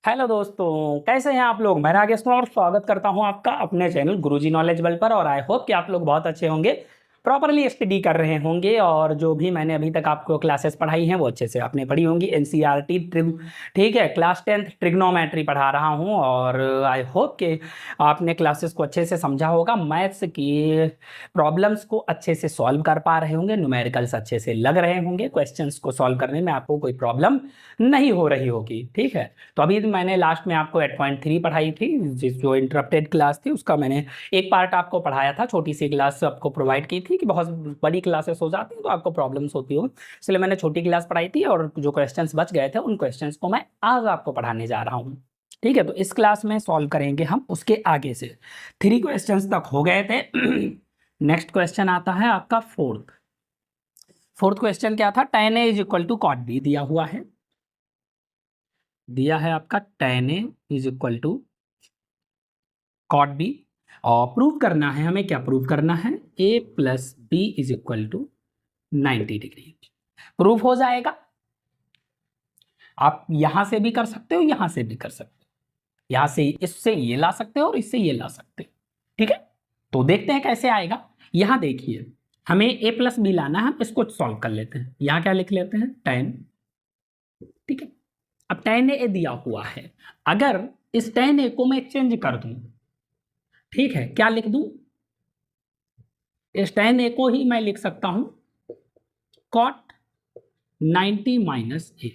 Hello दोस्तों, कैसे हैं आप लोग। मैं राकेश कुमार और स्वागत करता हूं आपका अपने चैनल गुरुजी नॉलेज वर्ल्ड पर। और आई होप कि आप लोग बहुत अच्छे होंगे, प्रॉपरली स्टडी कर रहे होंगे और जो भी मैंने अभी तक आपको क्लासेस पढ़ाई हैं वो अच्छे से आपने पढ़ी होंगी। एनसीईआरटी ठीक है, क्लास 10th ट्रिग्नोमेट्री पढ़ा रहा हूं और आई होप कि आपने क्लासेस को अच्छे से समझा होगा। मैथ्स की प्रॉब्लम्स को अच्छे से सॉल्व कर पा रहे होंगे, न्यूमेरिकल्स अच्छे से लग रहे होंगे, क्वेश्चंस को सॉल्व करने में आपको कोई प्रॉब्लम नहीं हो रही होगी। ठीक है, तो अभी मैंने लास्ट में आपको 8.3 पढ़ाई थी, जो इंटरप्टेड क्लास थी उसका मैंने एक पार्ट आपको पढ़ाया था। छोटी सी क्लास आपको प्रोवाइड की थी कि बहुत बड़ी क्लासेस हो जाती हैं तो आपको प्रॉब्लम्स होती हो, इसलिए मैंने छोटी क्लास पढ़ाई थी और जो क्वेश्चंस बच गए थे उन क्वेश्चंस को मैं आज आपको पढ़ाने जा रहा हूँ। ठीक है, तो इस क्लास में सॉल्व करेंगे हम उसके आगे से। 3 क्वेश्चंस तक हो गए थे। नेक्स्ट क्वेश्चन आता है आपका फोर्थ क्वेश्चन क्या था। tan a is equal to cot B दिया हुआ है, दिया है आपका tan a is equal to cot B और प्रूव करना है हमें। क्या प्रूव करना है? a plus B is equal to 90 degree. Proof हो जाएगा। आप यहां से भी कर सकते हो, यहां से भी कर सकते हो, यहां से इससे ये ला सकते हो और इससे ये ला सकते हो। ठीक है, तो देखते हैं कैसे आएगा। यहां देखिए, हमें a प्लस बी लाना है, हम इसको सॉल्व कर लेते हैं। यहां क्या लिख लेते हैं? tan। ठीक है, अब tan a दिया हुआ है, अगर इस tan a को मैं चेंज कर दूं, ठीक है, क्या लिख दूं? इस tan a को ही मैं लिख सकता हूं cot 90 माइनस ए,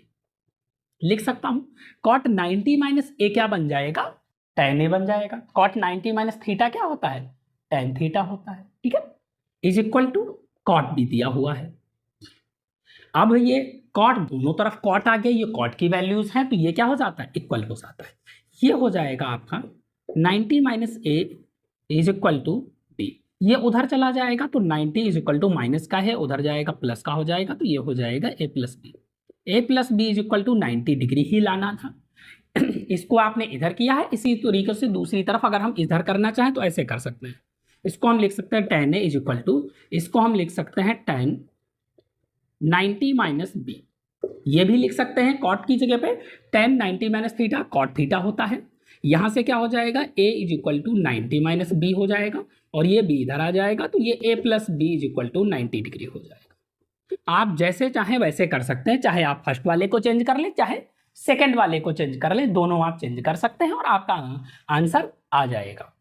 लिख सकता हूं। cot 90 माइनस ए क्या बन जाएगा? tan a बन जाएगा। cot 90 माइनस थीटा क्या होता है? tan थीटा होता है। ठीक है, इज इक्वल टू cot भी दिया हुआ है। अब ये cot दोनों तरफ cot आ गया, ये cot की वैल्यूज हैं तो ये क्या हो जाता है? इक्वल हो जाता है। ये हो जाएगा आपका 90 minus A is equal to B. ये उधर चला जाएगा तो 90 इज इक्वल टू माइनस का है, उधर जाएगा प्लस का हो जाएगा, तो ये हो जाएगा A plus B. A plus B is equal to 90 degree ही लाना था। इसको आपने इधर किया है, इसी तरीके से दूसरी तरफ अगर हम इधर करना चाहें तो ऐसे कर सकते हैं। इसको हम लिख सकते हैं tan a is equal to, इसको हम लिख सकते हैं tan 90 माइनस बी। ये भी लिख सकते हैं कॉट की जगह पे tan 90 minus theta cot theta होता है। यहां से क्या हो जाएगा? a is equal to 90 minus B हो जाएगा और ये b इधर आ जाएगा तो ये a plus B is equal to 90 degree हो जाएगा। आप जैसे चाहें वैसे कर सकते हैं, चाहे आप फर्स्ट वाले को चेंज कर लें, चाहे सेकंड वाले को चेंज कर लें, दोनों आप चेंज कर सकते हैं और आपका आंसर आ जाएगा।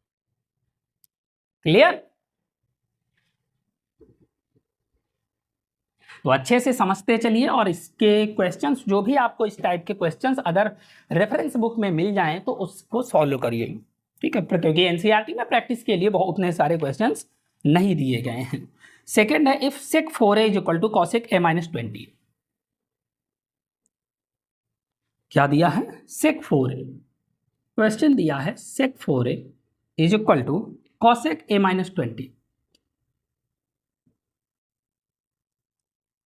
क्लियर? तो अच्छे से समझते चलिए और इसके क्वेश्चंस जो भी आपको इस टाइप के क्वेश्चंस अगर रेफरेंस बुक में मिल जाएं तो उसको सॉल्व करिए। ठीक है, क्योंकि एनसीईआरटी में प्रैक्टिस के लिए बहुत उतने सारे क्वेश्चंस नहीं दिए गए हैं। सेकंड है if sec 4a is equal to cosec a minus 20। क्या दिया है? sec 4a, क्वेश्चन दिया है sec 4a is equal to cosec a minus 20।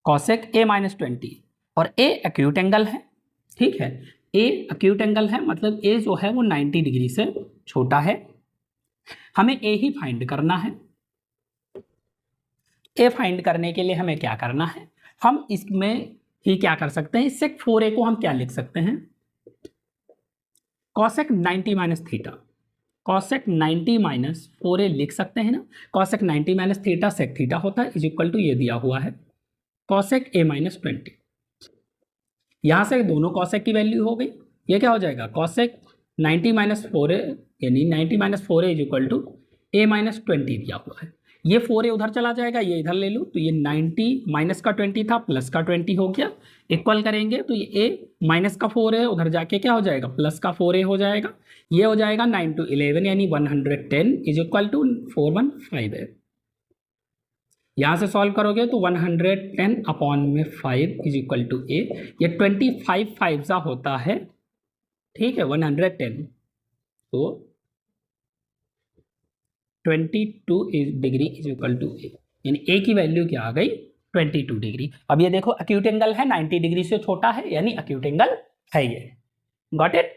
cosec a minus 20 और a एक्यूट एंगल है। ठीक है, a एक्यूट एंगल है, मतलब a जो है वो 90 डिग्री से छोटा है। हमें a ही फाइंड करना है। a फाइंड करने के लिए हमें क्या करना है? हम इसमें ही क्या कर सकते हैं, sec 4a को हम क्या लिख सकते हैं? cosec 90 minus theta, cosec 90 minus 4a लिख सकते हैं ना। cosec 90 minus theta sec theta होता है, इज इक्वल टू ये दिया हुआ है cosec a माइनस 20। यहां से दोनों cosec की वैल्यू हो गई, ये क्या हो जाएगा? cosec 90 माइनस 4a, यानी 90 minus 4a is equal to a minus 20 दिया हुआ है। ये 4a उधर चला जाएगा, ये इधर ले लो, तो ये 90 माइनस का 20 था, प्लस का 20 हो गया। इक्वल करेंगे तो ये a माइनस का 4 है, उधर जाके क्या हो जाएगा? प्लस का 4a हो जाएगा। ये हो जाएगा 9 टू 11 यानी 110 इज इक्वल टू 415 है। यहां से सॉल्व करोगे तो 110 अपॉन में 5 इज इक्वल टू ए, ये 25 5 सा होता है। ठीक है, 110 तो 22 डिग्री इज इक्वल टू ए, यानी ए की वैल्यू क्या आ गई? 22 डिग्री। अब ये देखो एक्यूट एंगल है, 90 डिग्री से छोटा है, यानी एक्यूट एंगल है ये। Got it?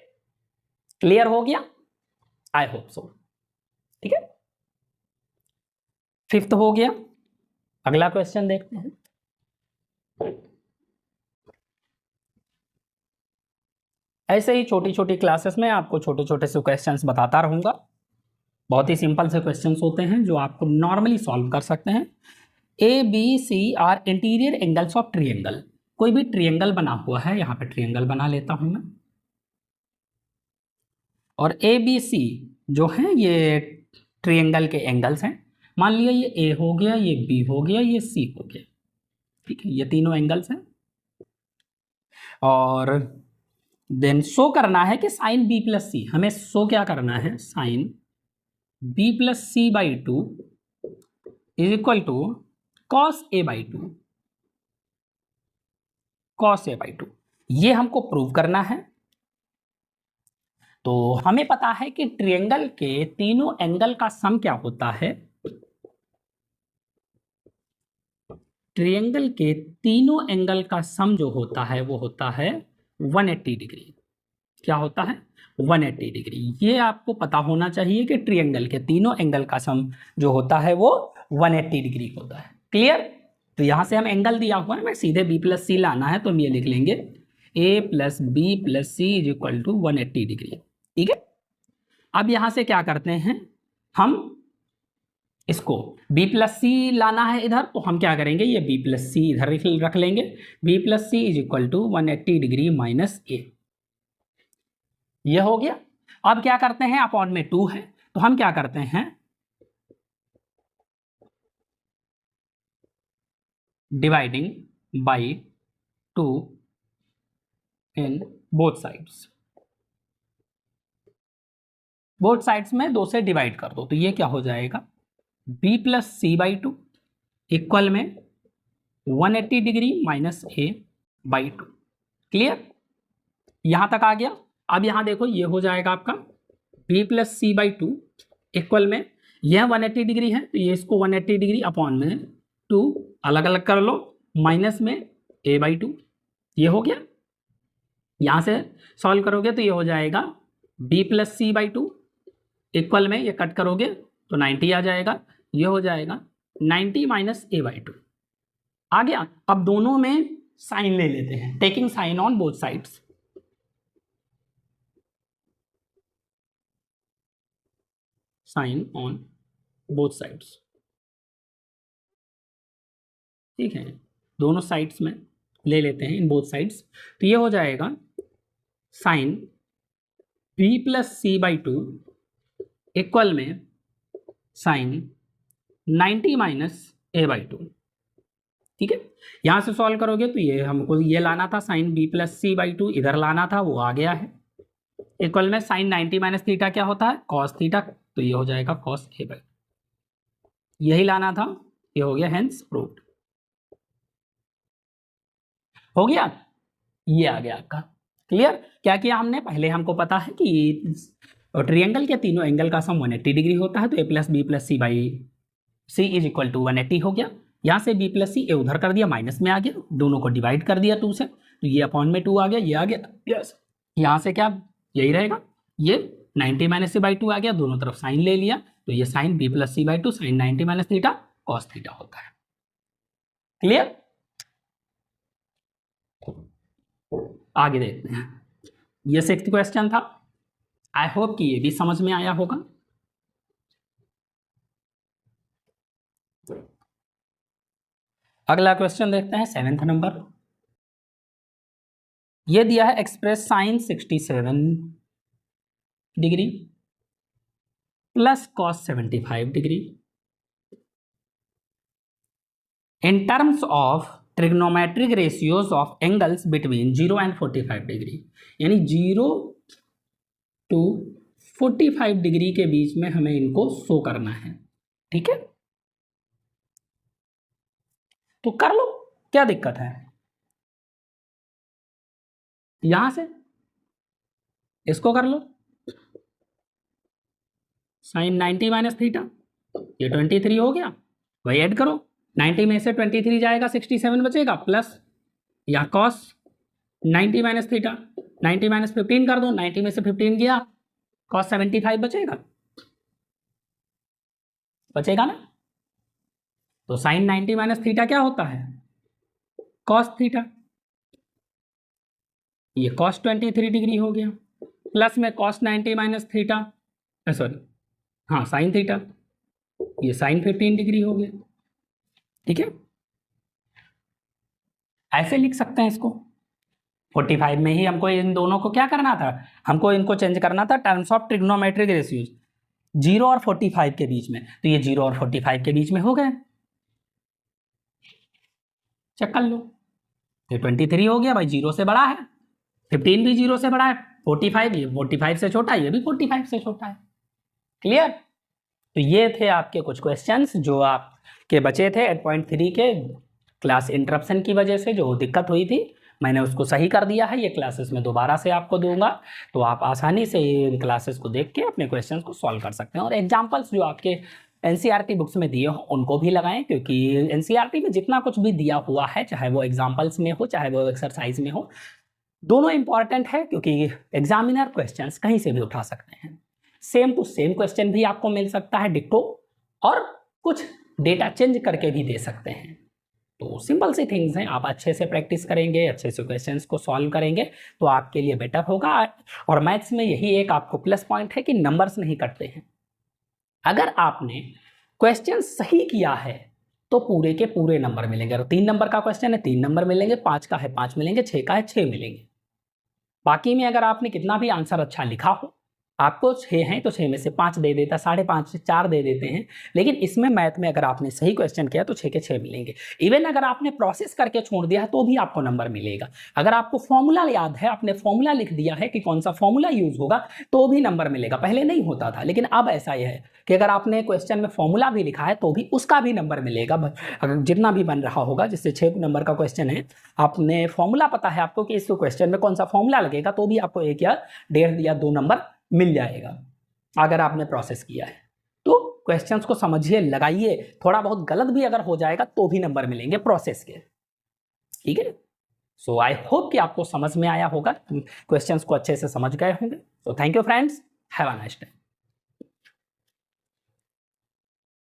क्लियर हो गया? I hope so. ठीक है, फिफ्थ हो गया। अगला क्वेश्चन देखते हैं। ऐसे ही छोटी छोटी क्लासेस में आपको छोटे छोटे से क्वेश्चंस बताता रहूँगा। बहुत ही सिंपल से क्वेश्चंस होते हैं जो आपको नॉर्मली सॉल्व कर सकते हैं। A B C are interior angles of triangle. कोई भी ट्रिएंगल बना हुआ है, यहाँ पे ट्रिएंगल बना लेता हूँ मैं, और ए बी सी जो हैं ये ट्रिएंगल के एंगल्स हैं। मान लिया ये ए हो गया, ये बी हो गया, ये सी हो गया, ठीक है, ये तीनों एंगल्स हैं। और देन शो करना है कि साइन बी प्लस सी, हमें शो क्या करना है, sine B plus C by two is equal to cos A by two, cos A by two, ये हमको प्रूव करना है। तो हमें पता है कि ट्रायंगल के तीनों एंगल का सम क्या होता है, ट्रायंगल के तीनों एंगल का सम जो होता है वो होता है 180 डिग्री। क्या होता है, 180 डिग्री। ये आपको पता होना चाहिए कि ट्रायंगल के तीनों एंगल का सम जो होता है वो 180 डिग्री होता है। क्लियर। तो यहां से हम एंगल दिया हुआ है, मैं सीधे बी प्लस सी लाना है तो हम ये लिख लेंगे A plus B plus C is equal to 180 degree. ठीक है। अब यहां से क्या करते हैं, हम इसको b प्लस सी लाना है इधर, तो हम क्या करेंगे, ये b प्लस सी इधर रख लेंगे। b plus C is equal to 180 degree minus A, ये हो गया। अब क्या करते हैं, अपॉन में 2 है तो हम क्या करते हैं, dividing by 2 in both sides, both sides में 2 से डिवाइड कर दो, तो ये क्या हो जाएगा, b plus C by two equal में 180 degree minus A by two. Clear, यहां तक आ गया। अब यहां देखो ये हो जाएगा आपका b plus C by two equal में, यह 180 डिग्री है तो ये इसको 180 डिग्री अपॉन में 2 अलग अलग कर लो, माइनस में a बाई टू, ये हो गया। यहां से सॉल्व करोगे तो ये हो जाएगा b plus C by two equal में, ये कट करोगे तो 90 आ जाएगा, ये हो जाएगा 90 माइनस ए बाई टू आ गया। अब दोनों में साइन ले लेते हैं, taking sine on both sides, sine on both sides, ठीक है, दोनों साइड्स में ले लेते हैं इन बोथ साइड्स, तो ये हो जाएगा sine B plus C by two equal में sine 90 minus A by two. ठीक है, यहां से सॉल्व करोगे तो ये हमको ये लाना था, sine B plus C by two इधर लाना था, वो आ गया है। इक्वल में साइन 90 माइनस थीटा क्या होता है, कॉस थीटा, तो ये हो जाएगा कॉस ए बाई, यही लाना था, ये हो गया, हेंस प्रूव्ड। हो गया, ये आ गया आपका। क्लियर। क्या किया हमने, पहले हमको पता है कि ट्रायंगल के तीनों एंगल का सम 180 डिग्री होता है, तो A plus B plus C by C is equal to 180 हो गया। यहाँ से बी प्लस सी ए उधर कर दिया, माइनस में आ गया, दोनों को डिवाइड कर दिया 2 से, तो ये अपॉन में 2 आ गया, ये आ गया, यस। यहाँ से क्या यही रहेगा, ये 90 माइनस सी बाई टू आ गया, दोनों तरफ साइन ले लिया, तो ये sine B plus C by two sine 90 minus theta cos theta होता है। क्लियर। आगे देखते हैं, ये 6th क्वेश्चन था। आई होप कि ये भी समझ में आया होगा। अगला क्वेश्चन देखते हैं 7th नंबर। ये दिया है express sine 67 degree plus cos 75 degree in terms of trigonometric ratios of angles between 0 and 45 degree, यानी 0 टू 45 डिग्री के बीच में हमें इनको शो करना है। ठीक है, तो कर लो, क्या दिक्कत है, यहां से इसको कर लो, साइन 90 माइनस थीटा, ये 23 हो गया, वही ऐड करो, 90 में से 23 जाएगा, 67 बचेगा, प्लस या कॉस 90 माइनस थीटा, 90 माइनस 15 कर दो, 90 में से 15 गया, कॉस 75 बचेगा, बचेगा ना। तो साइन 90 माइनस थीटा क्या होता है, कॉस थीटा, ये cos 23 डिग्री हो गया, प्लस में cos 90 माइनस थीटा, सॉरी हाँ साइन थीटा, ये साइन 15 डिग्री हो गया। ठीक है, ऐसे लिख सकते हैं इसको। 45 में ही हमको इन दोनों को क्या करना था, हमको इनको चेंज करना था टर्म्स ऑफ ट्रिग्नोमेट्रिक रेशियोज, 0 और 45 के बीच में, तो ये 0 और 45 के बीच में हो गए। चेक कर लो, ये 23 हो गया भाई, 0 से बड़ा है, 15 भी 0 से बड़ा है, 45 ये 45 से छोटा है, ये भी 45 से छोटा है। क्लियर? तो ये थे आपके कुछ क्वेश्चंस जो आपके बचे थे 8.3 के, क्लास इंटरप्शन की वजह से जो दिक्कत हुई थी, मैंने उसको सही कर दिया है। ये क्लासेस में दोबारा से आपको दूंगा, तो आप आसानी से ये क्लासेस को देख के अपने क्वेश्चंस को सॉल्व कर सकते हैं। और एग्जांपल्स जो आपके एनसीईआरटी बुक्स में दिए हो उनको भी लगाएं, क्योंकि एनसीईआरटी में जितना कुछ भी दिया हुआ है, चाहे वो एग्जाम्पल्स में हो चाहे वो एक्सरसाइज में हो, दोनों इंपॉर्टेंट है, क्योंकि एग्जामिनर क्वेश्चंस कहीं से भी उठा सकते हैं। सेम टू सेम क्वेश्चन भी आपको मिल सकता है डिक्टो, और कुछ डेटा चेंज करके भी दे सकते हैं। तो सिंपल सी थिंग्स हैं, आप अच्छे से प्रैक्टिस करेंगे, अच्छे से क्वेश्चंस को सॉल्व करेंगे तो आपके लिए बेटर होगा। और मैथ्स में यही एक आपको प्लस पॉइंट है कि नंबर्स नहीं कटते हैं। अगर आपने क्वेश्चन सही किया है तो पूरे के पूरे नंबर मिलेंगे। अगर 3 नंबर का क्वेश्चन है 3 नंबर मिलेंगे, 5 का है 5 मिलेंगे, 6 का है 6 मिलेंगे। बाकी में अगर आपने कितना भी आंसर अच्छा लिखा हो, आपको 6 हैं तो 6 में से 5 दे देता, 5.5 से 4 दे देते हैं, लेकिन इसमें मैथ में अगर आपने सही क्वेश्चन किया तो 6 के 6 मिलेंगे। इवन अगर आपने प्रोसेस करके छोड़ दिया है तो भी आपको नंबर मिलेगा। अगर आपको फॉर्मूला याद है, आपने फॉर्मूला लिख दिया है कि कौन सा फॉर्मूला यूज होगा, तो भी नंबर मिलेगा। पहले नहीं होता था, लेकिन अब ऐसा ही है कि अगर आपने क्वेश्चन में फॉर्मूला भी लिखा है तो भी उसका भी नंबर मिलेगा। अगर जितना भी बन रहा होगा, जैसे 6 नंबर का क्वेश्चन है, आपने फॉर्मूला पता है आपको कि इस क्वेश्चन में कौन सा फॉर्मूला लगेगा, तो भी आपको 1 या 1.5 या 2 नंबर मिल जाएगा अगर आपने प्रोसेस किया है। तो क्वेश्चंस को समझिए, लगाइए, थोड़ा बहुत गलत भी अगर हो जाएगा तो भी नंबर मिलेंगे प्रोसेस के। ठीक है, सो आई होप कि आपको समझ में आया होगा, क्वेश्चंस को अच्छे से समझ गए होंगे। So thank you friends, have a nice day.